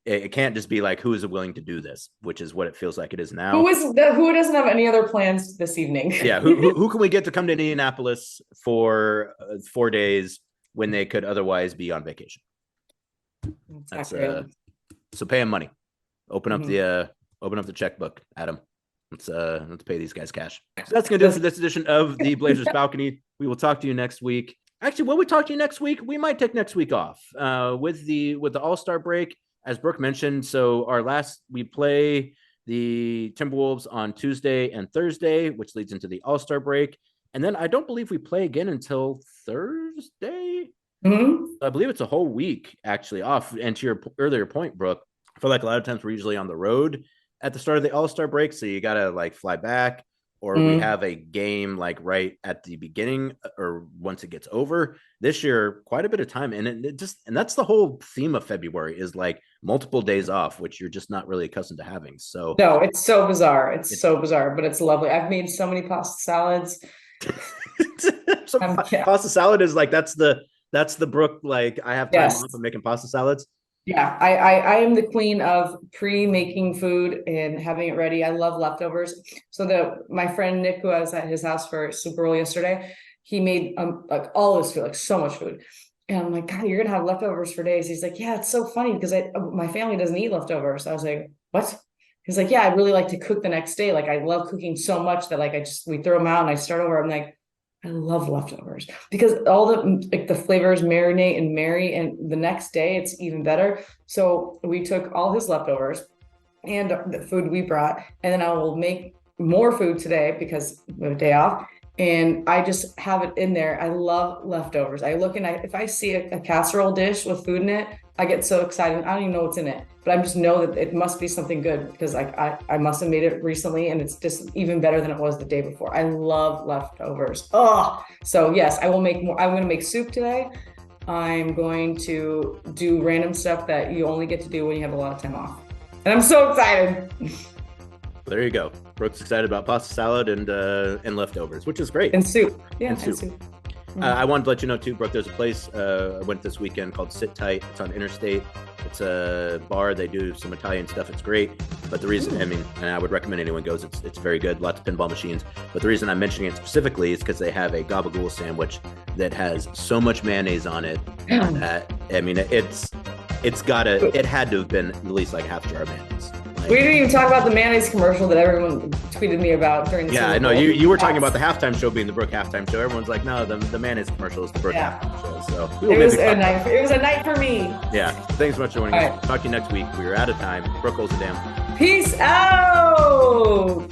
It can't just be like, who is willing to do this, which is what it feels like it is now. Who doesn't have any other plans this evening? Yeah. Who can we get to come to Indianapolis for 4 days when they could otherwise be on vacation? That's so pay them money. Open up the checkbook, Adam. Let's pay these guys cash. So that's gonna do it for this edition of the Blazers Balcony. We will talk to you next week. Actually, when we talk to you next week, we might take next week off with the All-Star break. As Brooke mentioned, so we play the Timberwolves on Tuesday and Thursday, which leads into the All-Star break. And then I don't believe we play again until Thursday. Mm-hmm. I believe it's a whole week actually off. And to your earlier point, Brooke, I feel like a lot of times we're usually on the road at the start of the All-Star break. So you got to like fly back, or we have a game like right at the beginning or once it gets over. This year, quite a bit of time. And and that's the whole theme of February is like multiple days off, which you're just not really accustomed to having. So no, it's so bizarre. It's so bizarre, but it's lovely. I've made so many pasta salads. Pasta salad is like, that's the Brooke, like I have time off of making pasta salads. Yeah, I am the queen of pre-making food and having it ready. I love leftovers. So my friend Nick, who I was at his house for Super Bowl yesterday, he made like all this food, like so much food. And I'm like, God, you're gonna have leftovers for days. He's like, yeah, it's so funny because my family doesn't eat leftovers. I was like, what? He's like, yeah, I really like to cook the next day. Like I love cooking so much that like we throw them out and I start over. I'm like, I love leftovers because all the flavors marinate and marry, and the next day it's even better. So we took all his leftovers and the food we brought. And then I will make more food today because we have a day off. And I just have it in there. I love leftovers. I look and if I see a casserole dish with food in it, I get so excited. I don't even know what's in it, but I just know that it must be something good because I must have made it recently and it's just even better than it was the day before. I love leftovers. Oh, so yes, I will make more. I'm going to make soup today. I'm going to do random stuff that you only get to do when you have a lot of time off. And I'm so excited. There you go. Brooke's excited about pasta salad and leftovers, which is great. And soup. Yeah, and soup. I wanted to let you know too, Brooke, there's a place I went this weekend called Sit Tight. It's on Interstate. It's a bar. They do some Italian stuff. It's great. But the reason, I mean, and I would recommend anyone goes, it's very good. Lots of pinball machines. But the reason I'm mentioning it specifically is because they have a gabagool sandwich that has so much mayonnaise on it that, I mean, it had to have been at least like half jar of mayonnaise. We didn't even talk about the mayonnaise commercial that everyone tweeted me about during the Super Bowl. I know you were talking about the halftime show being the Brooke halftime show. Everyone's like, no, the mayonnaise commercial is the Brooke halftime show. So it was a night for me. Yeah. Thanks so much for joining us. Talk to you next week. We are out of time. Brooke Olzendam. Peace out.